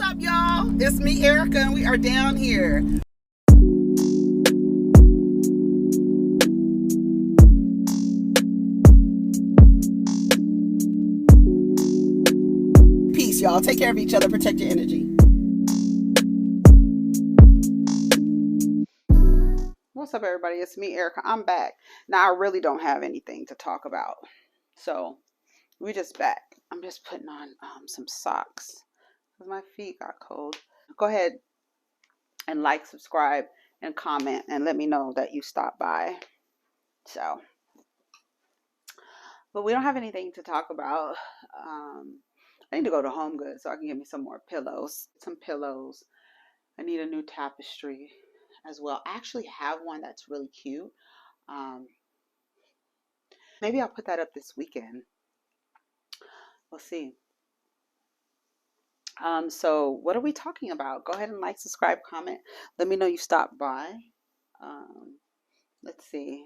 up, y'all? It's me, Erica, and we are down here. Peace, y'all. Take care of each other. Protect your energy. What's up, everybody? It's me, Erica. I'm back. Now, I really don't have anything to talk about. So, we just back. I'm just putting on some socks because my feet got cold. Go ahead and like, subscribe, and comment, and let me know that you stopped by. So, but we don't have anything to talk about. I need to go to Home Goods so I can get me some more pillows. Some pillows. I need a new tapestry as well. I actually have one that's really cute. Maybe I'll put that up this weekend. We'll see. So what are we talking about? Go ahead and like, subscribe, comment. Let me know you stopped by. Let's see.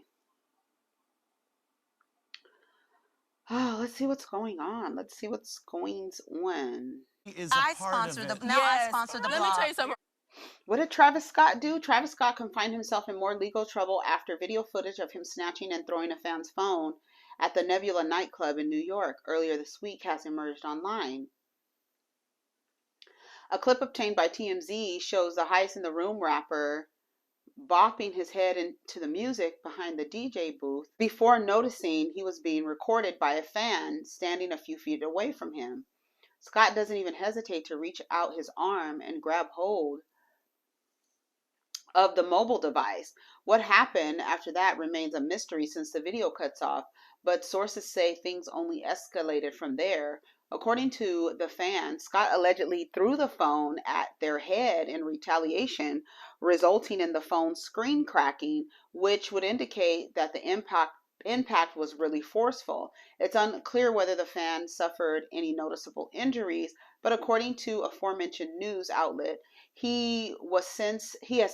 Oh, let's see what's going on. Let's see what's going on. I sponsor the blog. Let me tell you something. What did Travis Scott do? Travis Scott confined himself in more legal trouble after video footage of him snatching and throwing a fan's phone at the Nebula nightclub in New York earlier this week has emerged online. A clip obtained by TMZ shows the Heist in the Room rapper bopping his head into the music behind the DJ booth before noticing he was being recorded by a fan standing a few feet away from him. Scott doesn't even hesitate to reach out his arm and grab hold of the mobile device. What happened after that remains a mystery since the video cuts off, but sources say things only escalated from there. According to the fan, Scott allegedly threw the phone at their head in retaliation, resulting in the phone's screen cracking, which would indicate that the impact was really forceful. It's unclear whether the fan suffered any noticeable injuries, but according to aforementioned news outlet, he has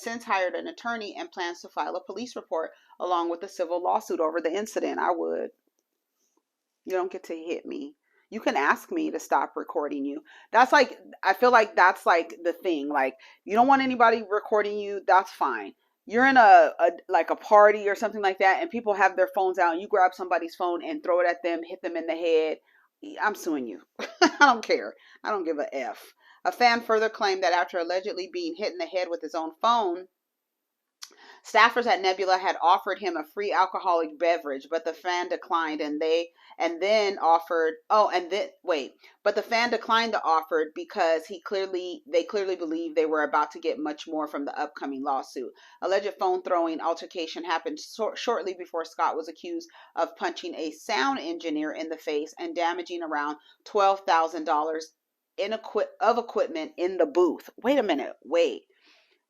since hired an attorney and plans to file a police report along with a civil lawsuit over the incident. I would. You don't get to hit me. You can ask me to stop recording you. That's like, I feel like that's like the thing. Like, you don't want anybody recording you, that's fine. You're in a party or something like that, and people have their phones out, and you grab somebody's phone and throw it at them, hit them in the head. I'm suing you. I don't care. I don't give a F. A fan further claimed that after allegedly being hit in the head with his own phone, staffers at Nebula had offered him a free alcoholic beverage, but the fan declined, but the fan declined the offer because they clearly believed they were about to get much more from the upcoming lawsuit. Alleged phone throwing altercation happened shortly before Scott was accused of punching a sound engineer in the face and damaging around $12,000 of equipment in the booth. Wait a minute.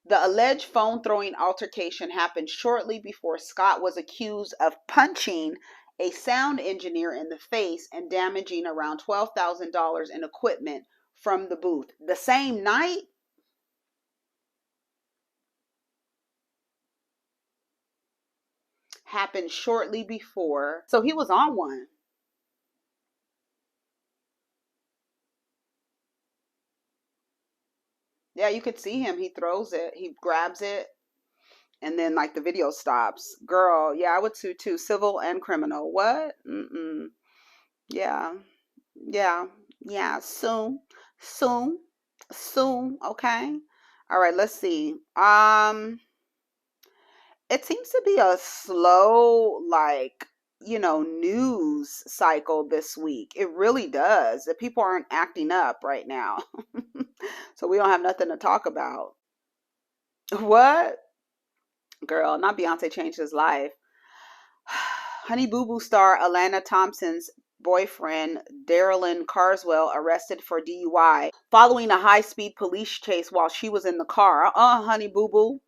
The alleged phone throwing altercation happened shortly before Scott was accused of punching a sound engineer in the face and damaging around $12,000 in equipment from the booth. The same night? Happened shortly before. So he was on one. Yeah, you could see him. He throws it. He grabs it. And then, like, the video stops. Girl, yeah, I would sue too. Civil and criminal. What? Yeah. Soon. Okay. All right, let's see. It seems to be a slow, news cycle this week. It really does. The people aren't acting up right now. So we don't have nothing to talk about. What? Girl, not Beyonce changed his life. Honey Boo Boo star Alana Thompson's boyfriend, Darylyn Carswell, arrested for DUI following a high-speed police chase while she was in the car. Honey Boo Boo.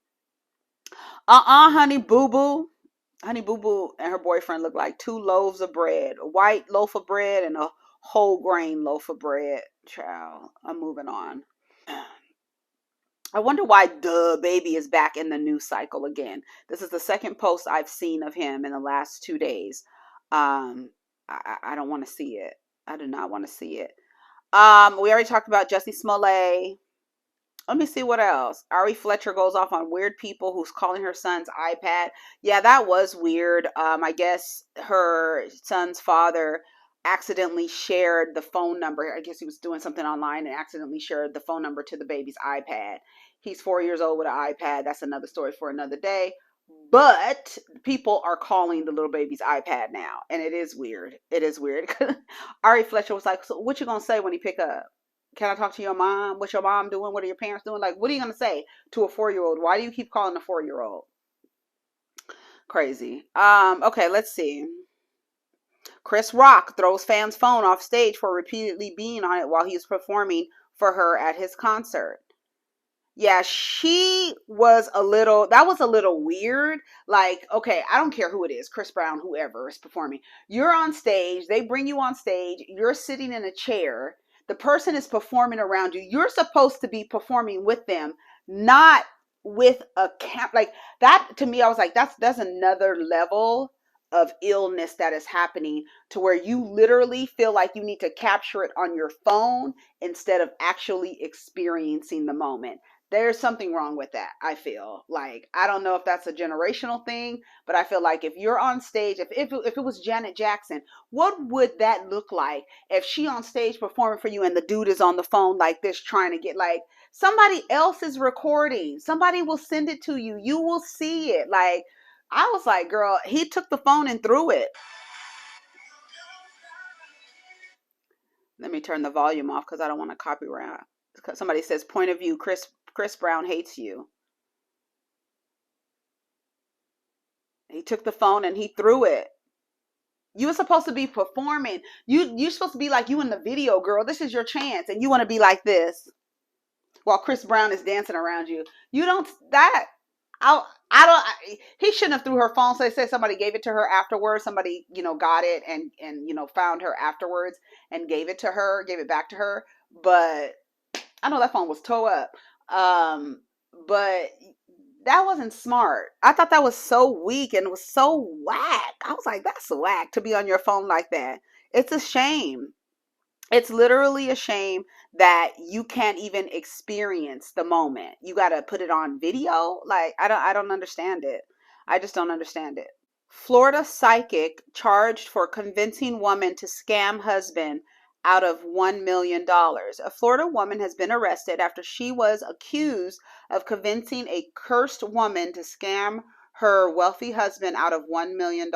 Honey Boo Boo. Honey Boo Boo and her boyfriend look like two loaves of bread. A white loaf of bread and a whole grain loaf of bread. Child, I'm moving on. I wonder why baby is back in the news cycle again. This is the second post I've seen of him in the last 2 days. I don't want to see it. I do not want to see it. We already talked about Jussie Smollett. Let me see what else. Ari Fletcher goes off on weird people who's calling her son's iPad. Yeah, that was weird. I guess her son's father accidentally shared the phone number. I guess he was doing something online and accidentally shared the phone number to the baby's iPad. He's 4 years old with an iPad. That's another story for another day. But people are calling the little baby's iPad now, and it is weird. It is weird. Ari Fletcher was like, "So what you gonna say when he pick up? Can I talk to your mom? What's your mom doing? What are your parents doing? Like, what are you gonna say to a 4-year-old? Why do you keep calling a 4-year-old?" Crazy. Okay, let's see. Chris Rock throws fans' phone off stage for repeatedly being on it while he was performing for her at his concert. Yeah, that was a little weird. Like, okay, I don't care who it is, Chris Brown, whoever is performing. You're on stage, they bring you on stage, you're sitting in a chair, the person is performing around you. You're supposed to be performing with them, not with a camp. Like that, to me, I was like, that's another level of illness that is happening, to where you literally feel like you need to capture it on your phone instead of actually experiencing the moment. There's something wrong with that. I feel like, I don't know if that's a generational thing, but I feel like if you're on stage, if it was Janet Jackson, what would that look like if she on stage performing for you and the dude is on the phone like this trying to get, like, somebody else is recording, somebody will send it to you, you will see it. Like, I was like, girl, he took the phone and threw it. Let me turn the volume off because I don't want to copyright. Somebody says, point of view, Chris Brown hates you. He took the phone and he threw it. You were supposed to be performing. You're supposed to be like you in the video, girl. This is your chance, and you want to be like this while Chris Brown is dancing around you. You don't. That I don't. He shouldn't have threw her phone. So they say somebody gave it to her afterwards. Somebody, got it and found her afterwards and gave it back to her. But I know that phone was tore up. But that wasn't smart. I thought that was so weak and it was so whack. I was like, that's whack to be on your phone like that. It's a shame. It's literally a shame that you can't even experience the moment. You got to put it on video. Like, I don't understand it. I just don't understand it. Florida psychic charged for convincing woman to scam husband out of $1 million. A Florida woman has been arrested after she was accused of convincing a cursed woman to scam her wealthy husband out of $1 million.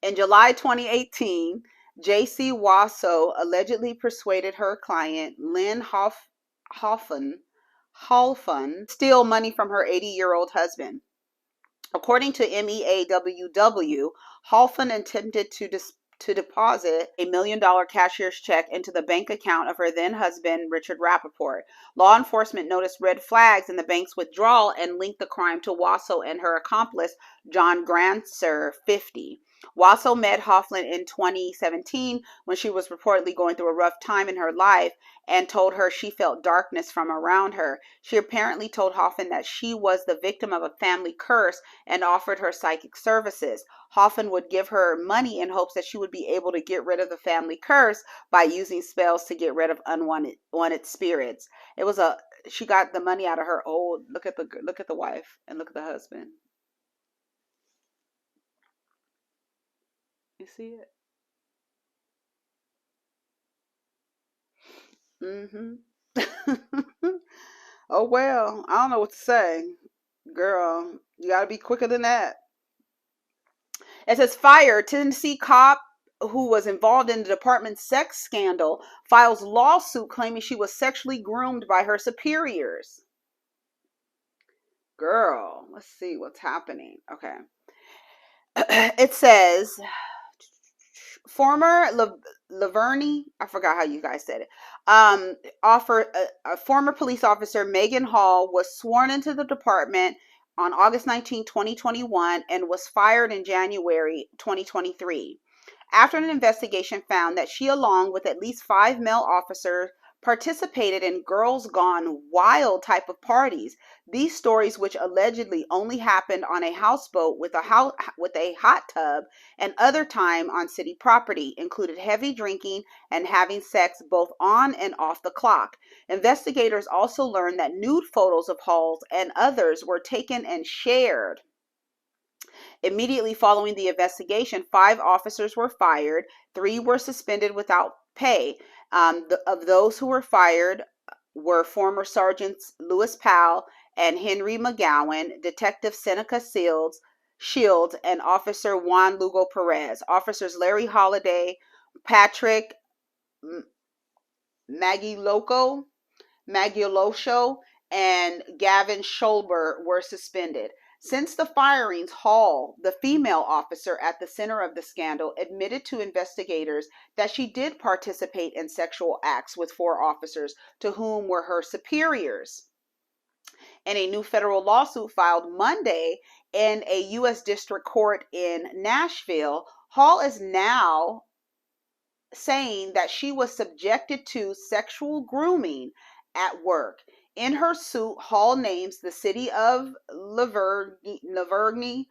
In July 2018, J.C. Wasso allegedly persuaded her client, Lynn Halfon, steal money from her 80-year-old husband. According to MEAWW, Halfon intended to deposit a $1 million cashier's check into the bank account of her then husband, Richard Rappaport. Law enforcement noticed red flags in the bank's withdrawal and linked the crime to Wasso and her accomplice, John Granser, 50. Wasso met Hoffman in 2017 when she was reportedly going through a rough time in her life and told her she felt darkness from around her. She apparently told Hoffman that she was the victim of a family curse and offered her psychic services. Hoffman would give her money in hopes that she would be able to get rid of the family curse by using spells to get rid of unwanted spirits. She got the money out of her old. Look at the wife and look at the husband. You see it? Oh, well, I don't know what to say. Girl, you got to be quicker than that. It says, fire. Tennessee cop who was involved in the department's sex scandal files lawsuit claiming she was sexually groomed by her superiors. Girl, let's see what's happening. Okay. It says, former Laverne, I forgot how you guys said it, a former police officer, Meghan Hall, was sworn into the department on August 19, 2021, and was fired in January 2023. After an investigation found that she, along with at least 5 male officers, participated in girls gone wild type of parties. These stories, which allegedly only happened on a houseboat with a hot tub and other time on city property, included heavy drinking and having sex both on and off the clock. Investigators also learned that nude photos of Hall and others were taken and shared. Immediately following the investigation, 5 officers were fired, 3 were suspended without pay. Of those who were fired were former Sergeants Lewis Powell and Henry McGowan, Detective Seneca Shields, and Officer Juan Lugo Perez. Officers Larry Holliday, Patrick Magliolosho, and Gavin Scholber were suspended. Since the firings, Hall, the female officer at the center of the scandal, admitted to investigators that she did participate in sexual acts with 4 officers to whom were her superiors. In a new federal lawsuit filed Monday in a U.S. District Court in Nashville, Hall is now saying that she was subjected to sexual grooming at work. In her suit, Hall names the city of La Vergne,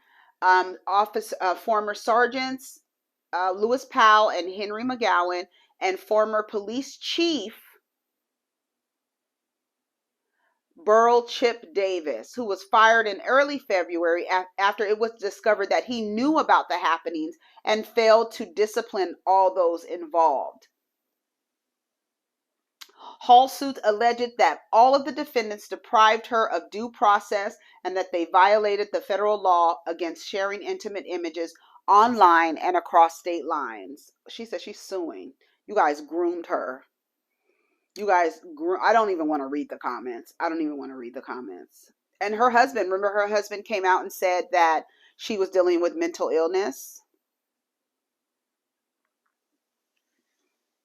former sergeants Lewis Powell and Henry McGowan, and former police chief Burl Chip Davis, who was fired in early February after it was discovered that he knew about the happenings and failed to discipline all those involved. Hall's suit alleged that all of the defendants deprived her of due process and that they violated the federal law against sharing intimate images online and across state lines. She said she's suing. You guys groomed her. I don't even want to read the comments. And her husband, remember her husband came out and said that she was dealing with mental illness.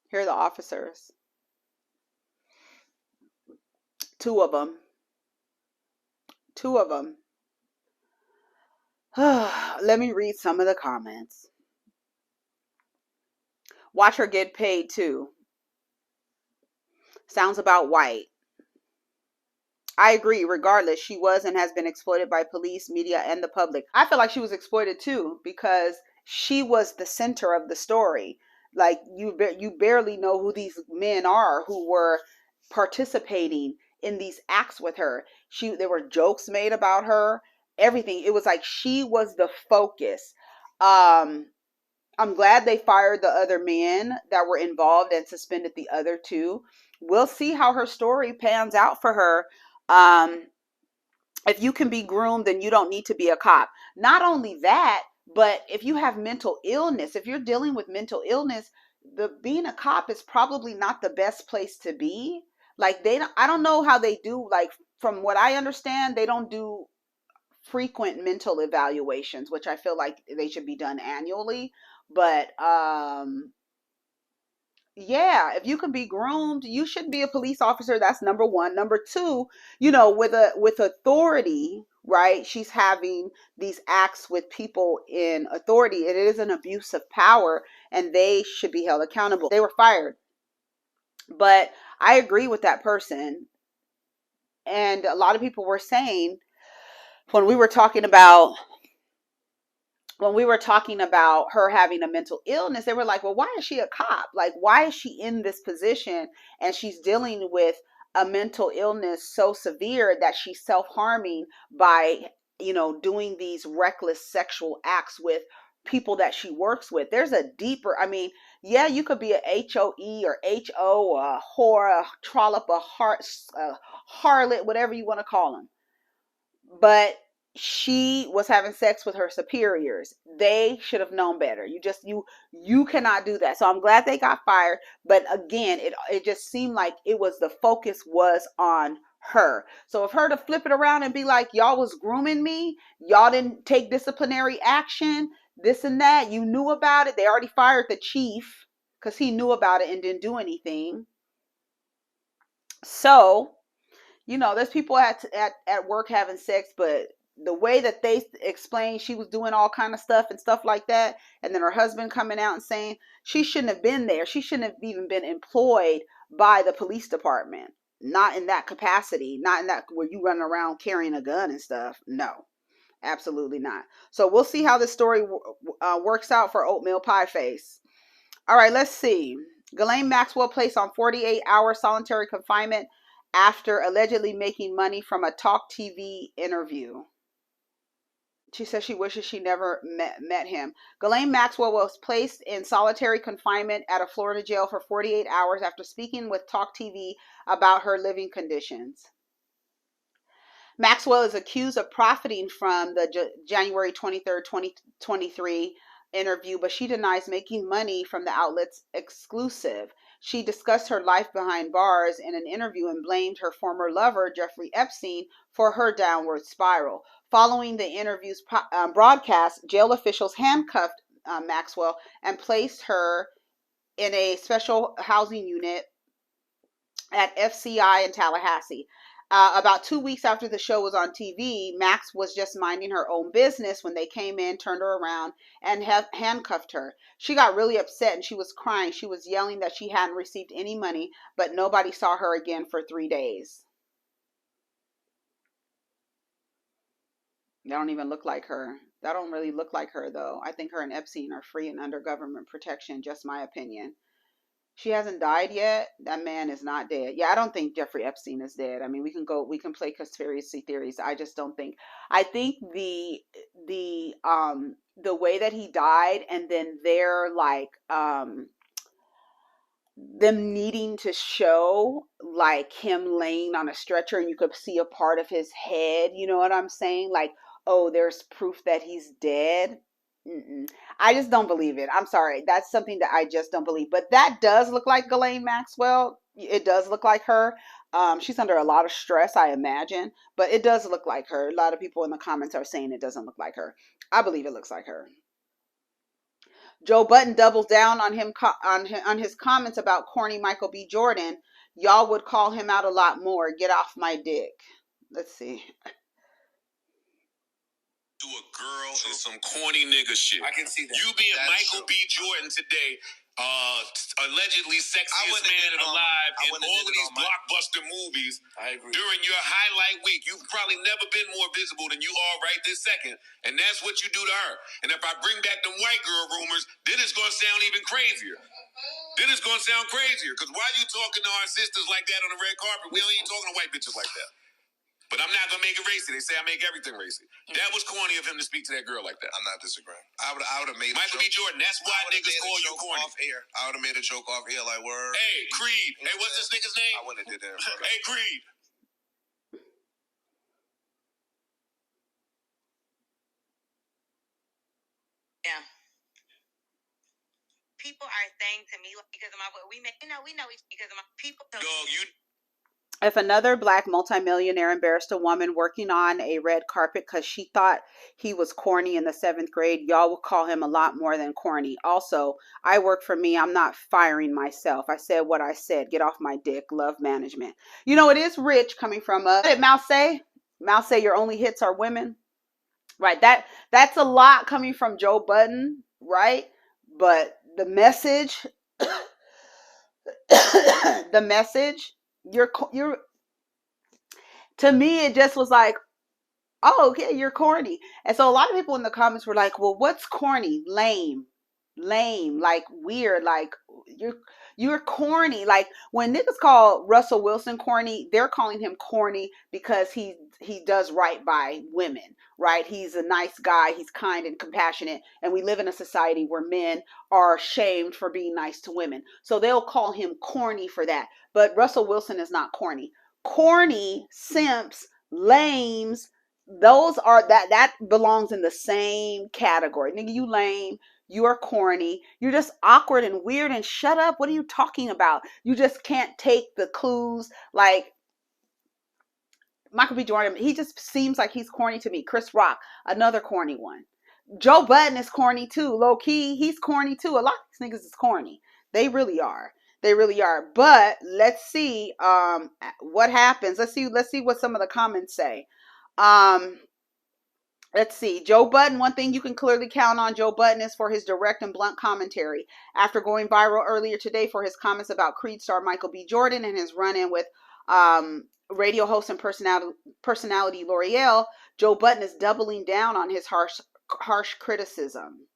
Here are the officers. 2 of them. Let me read some of the comments. Watch her get paid too. Sounds about white. I agree. Regardless, she was and has been exploited by police, media, and the public. I feel like she was exploited too because she was the center of the story. Like you barely know who these men are who were participating in these acts with her. There were jokes made about her. Everything. It was like she was the focus. I'm glad they fired the other men that were involved and suspended the other 2. We'll see how her story pans out for her. If you can be groomed, then you don't need to be a cop. Not only that, but if you have mental illness, if you're dealing with mental illness, being a cop is probably not the best place to be. Like I don't know how they do, like from what I understand, they don't do frequent mental evaluations, which I feel like they should be done annually. But yeah, if you can be groomed, you should be a police officer. That's number 1. Number 2, with authority, right? She's having these acts with people in authority. It is an abuse of power and they should be held accountable. They were fired. But I agree with that person. And a lot of people were saying when we were talking about her having a mental illness, they were like, well, why is she a cop? Like, why is she in this position and she's dealing with a mental illness so severe that she's self-harming by, doing these reckless sexual acts with people that she works with? There's a deeper, yeah, you could be a HOE or HO, a whore, a trollop, a harlot, whatever you want to call them. But she was having sex with her superiors. They should have known better. You cannot do that. So I'm glad they got fired. But again, it just seemed like the focus was on her. So if her to flip it around and be like, y'all was grooming me, y'all didn't take disciplinary action, this and that, you knew about it. They already fired the chief because he knew about it and didn't do anything. So, there's people at work having sex, but the way that they explained she was doing all kind of stuff and stuff like that, and then her husband coming out and saying she shouldn't have been there. She shouldn't have even been employed by the police department. Not in that capacity, not in that where you run around carrying a gun and stuff. No, absolutely not. So we'll see how this story works out for Oatmeal Pie Face. All right, let's see. Ghislane Maxwell placed on 48-hour solitary confinement after allegedly making money from a Talk TV interview. She says she wishes she never met him. Ghislane Maxwell was placed in solitary confinement at a Florida jail for 48 hours after speaking with Talk TV about her living conditions. Maxwell is accused of profiting from the January 23rd, 2023 interview, but she denies making money from the outlet's exclusive. She discussed her life behind bars in an interview and blamed her former lover, Jeffrey Epstein, for her downward spiral. Following the interview's broadcast, jail officials handcuffed Maxwell and placed her in a special housing unit at FCI in Tallahassee. About 2 weeks after the show was on TV, Max was just minding her own business when they came in, turned her around, and handcuffed her. She got really upset and she was crying. She was yelling that she hadn't received any money, but nobody saw her again for 3 days. They don't even look like her. That don't really look like her, though. I think her and Epstein are free and under government protection, just my opinion. She hasn't died yet. That man is not dead. Yeah, I don't think Jeffrey Epstein is dead. I mean, we can play conspiracy theories. I just don't think. I think the way that he died, and then they're like them needing to show like him laying on a stretcher and you could see a part of his head. You know what I'm saying? Like, oh, there's proof that he's dead. I just don't believe it. I'm sorry. That's something that I just don't believe. But that does look like Ghislane Maxwell. It does look like her. She's under a lot of stress, I imagine. But it does look like her. A lot of people in the comments are saying it doesn't look like her. I believe it looks like her. Joe Budden doubles down on his comments about corny Michael B. Jordan. Y'all would call him out a lot more. Get off my dick. Let's see. To a girl is some corny nigga shit. I can see that. You being Michael B. Jordan today, allegedly sexiest man alive in all of these blockbuster movies. I agree. During your highlight week, you've probably never been more visible than you are right this second, and that's what you do to her. And if I bring back them white girl rumors, then it's gonna sound even crazier. Because why are you talking to our sisters like that on the red carpet? We ain't talking to white bitches like that. But I'm not gonna make it racy. They say I make everything racy. That was corny of him to speak to that girl like that. I'm not disagreeing. I would have made Michael B. Jordan. That's why niggas call you corny. Off air. I would have made a joke off air like word. Hey, Creed. Hey, what's this nigga's name? I wouldn't have did that. Hey, Creed. Yeah. People are saying to me because of my we know each because of my people. Dog, you. If another black multimillionaire embarrassed a woman working on a red carpet because she thought he was corny in the 7th grade, y'all would call him a lot more than corny. Also, I work for me. I'm not firing myself. I said what I said. Get off my dick. Love management. You know, it is rich coming from what did Mouse say? Mouse say your only hits are women. Right. That's a lot coming from Joe Budden. Right. But the message, you're to me it just was like, oh, okay, you're corny. And so a lot of people in the comments were like, well, what's corny? Lame, like weird, like you're corny. Like when niggas call Russell Wilson corny, they're calling him corny because he does right by women, right? He's a nice guy, he's kind and compassionate, and we live in a society where men are shamed for being nice to women. So they'll call him corny for that. But Russell Wilson is not corny. Corny, simps, lames, those are that belongs in the same category. Nigga, you lame, you are corny, you're just awkward and weird and shut up. What are you talking about? You just can't take the clues. Like Michael B. Jordan, he just seems like he's corny to me. Chris Rock, another corny one. Joe Budden is corny too. Low key, he's corny too. A lot of these niggas is corny. They really are. But let's see what happens. Let's see what some of the comments say. Let's see. Joe Budden, one thing you can clearly count on Joe Budden is for his direct and blunt commentary. After going viral earlier today for his comments about Creed star Michael B. Jordan and his run-in with radio host and personality L'Oreal, Joe Budden is doubling down on his harsh criticism.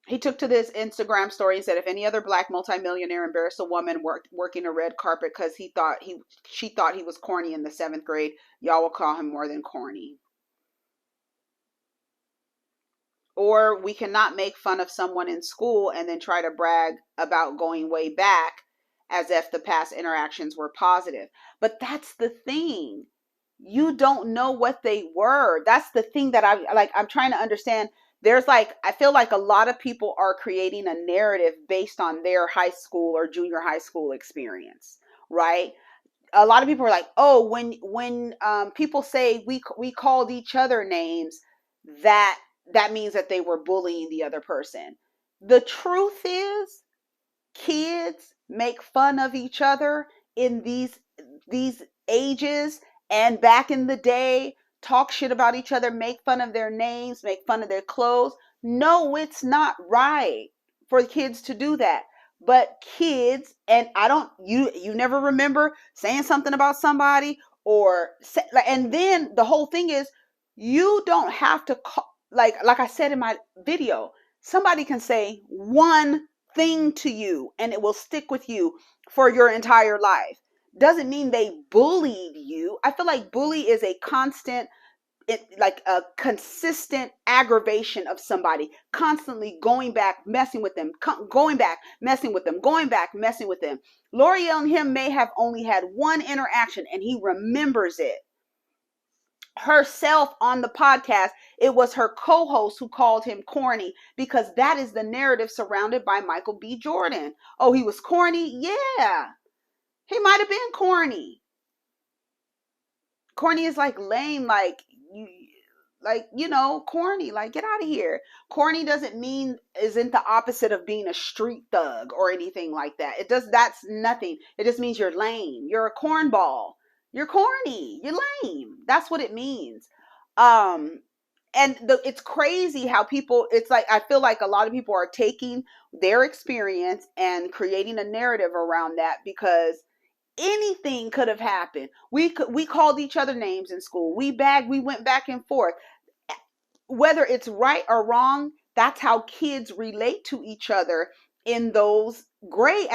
He took to this Instagram story and said, if any other black multimillionaire embarrassed a woman working a red carpet because she thought he was corny in the 7th grade, y'all will call him more than corny. Or we cannot make fun of someone in school and then try to brag about going way back as if the past interactions were positive. But that's the thing. You don't know what they were. That's the thing that I'm trying to understand. There's I feel like a lot of people are creating a narrative based on their high school or junior high school experience, right? A lot of people are like, oh, when people say we called each other names, that means that they were bullying the other person. The truth is, kids make fun of each other in these ages and back in the day. Talk shit about each other, make fun of their names, make fun of their clothes. No, it's not right for kids to do that. But kids, and you never remember saying something about somebody and then the whole thing is, you don't have to call, like I said in my video, somebody can say one thing to you and it will stick with you for your entire life. Doesn't mean they bullied you. I feel like bully is a constant, like a consistent aggravation of somebody, constantly going back, messing with them, going back, messing with them, going back, messing with them. L'Oreal and him may have only had one interaction and he remembers it. Herself on the podcast, it was her co-host who called him corny because that is the narrative surrounded by Michael B. Jordan. Oh, he was corny? Yeah. He might have been corny. Corny is like lame, corny, like get out of here. Corny isn't the opposite of being a street thug or anything like that. That's nothing. It just means you're lame. You're a cornball. You're corny. You're lame. That's what it means. It's crazy how it's like, I feel like a lot of people are taking their experience and creating a narrative around that because anything could have happened. We called each other names in school. We went back and forth. Whether it's right or wrong, that's how kids relate to each other at those grade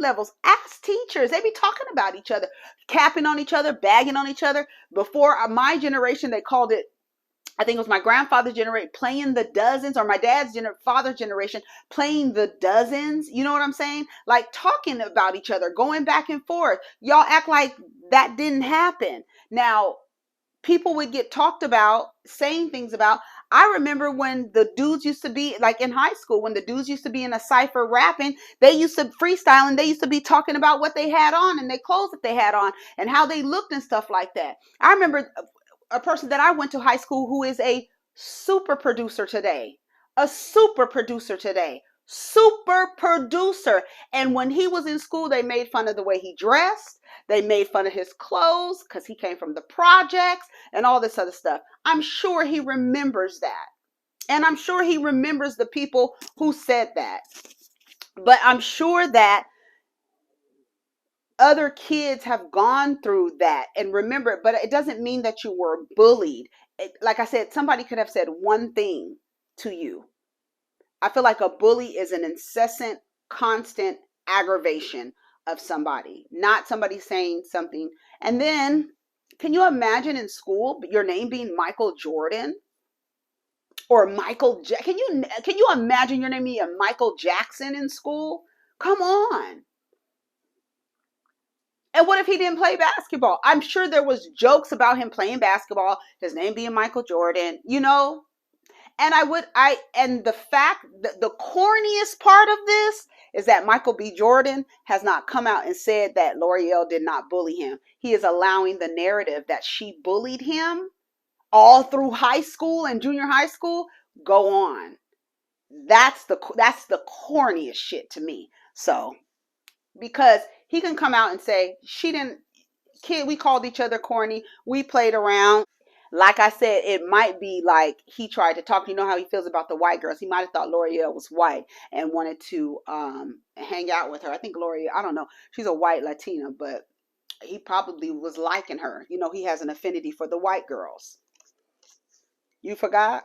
levels. Ask teachers. They be talking about each other, capping on each other, bagging on each other. Before my generation, they called it, I think it was my grandfather's generation, playing the dozens, or my dad's father's generation playing the dozens. You know what I'm saying? Like talking about each other, going back and forth. Y'all act like that didn't happen. Now, people would get talked about, saying things about. I remember when the dudes used to be, like in high school, when the dudes used to be in a cypher rapping, they used to freestyle and they used to be talking about what they had on and their clothes that they had on and how they looked and stuff like that. I remember a person that I went to high school who is a super producer today. And when he was in school, they made fun of the way he dressed. They made fun of his clothes because he came from the projects and all this other stuff. I'm sure he remembers that. And I'm sure he remembers the people who said that. But I'm sure that other kids have gone through that and remember it, but it doesn't mean that you were bullied. Like I said, somebody could have said one thing to you. I feel like a bully is an incessant, constant aggravation of somebody, not somebody saying something. And then, can you imagine in school your name being Michael Jordan or can you imagine your name being Michael Jackson in school? Come on. And what if he didn't play basketball? I'm sure there was jokes about him playing basketball, his name being Michael Jordan, And the fact that the corniest part of this is that Michael B. Jordan has not come out and said that L'Oreal did not bully him. He is allowing the narrative that she bullied him all through high school and junior high school go on. That's the corniest shit to me. So because he can come out and say, she didn't, kid, we called each other corny. We played around. Like I said, it might be like he tried to talk. You know how he feels about the white girls. He might have thought L'Oreal was white and wanted to hang out with her. I think L'Oreal, I don't know. She's a white Latina, but he probably was liking her. You know, he has an affinity for the white girls. You forgot?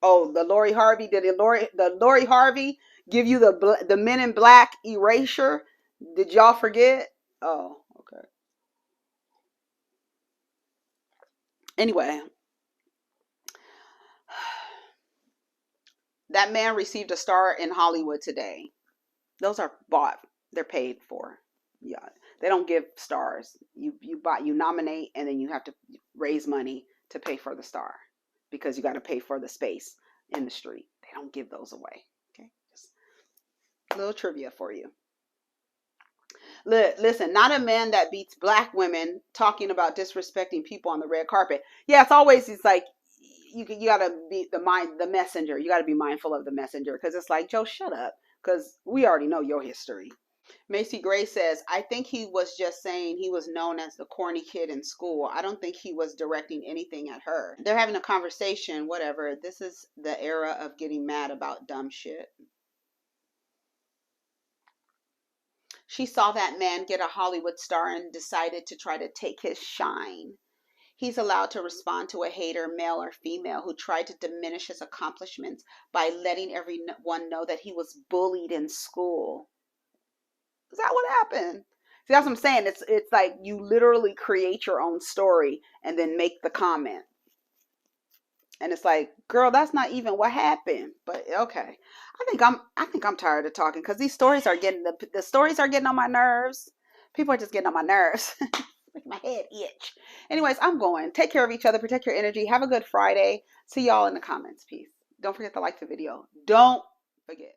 Oh, the Lori Harvey. Did the Lori Harvey give you the Men in Black erasure? Did y'all forget? Oh, okay. Anyway, that man received a star in Hollywood today. Those are bought. They're paid for. Yeah, they don't give stars. You nominate, and then you have to raise money to pay for the star because you got to pay for the space in the street. They don't give those away. Okay, just a little trivia for you. Listen, not a man that beats black women talking about disrespecting people on the red carpet. Yeah, it's like you gotta be the messenger. You gotta be mindful of the messenger, because it's like, Joe, shut up, because we already know your history. Macy Gray says, I think he was just saying he was known as the corny kid in school. I don't think he was directing anything at her. They're having a conversation, whatever. This is the era of getting mad about dumb shit. She saw that man get a Hollywood star and decided to try to take his shine. He's allowed to respond to a hater, male or female, who tried to diminish his accomplishments by letting everyone know that he was bullied in school. Is that what happened? See, that's what I'm saying. It's like you literally create your own story and then make the comment. And it's like, girl, that's not even what happened. But okay, I think I'm tired of talking, because these stories are getting the stories are getting on my nerves. People are just getting on my nerves, making my head itch. Anyways, I'm going. Take care of each other. Protect your energy. Have a good Friday. See y'all in the comments. Peace. Don't forget to like the video. Don't forget.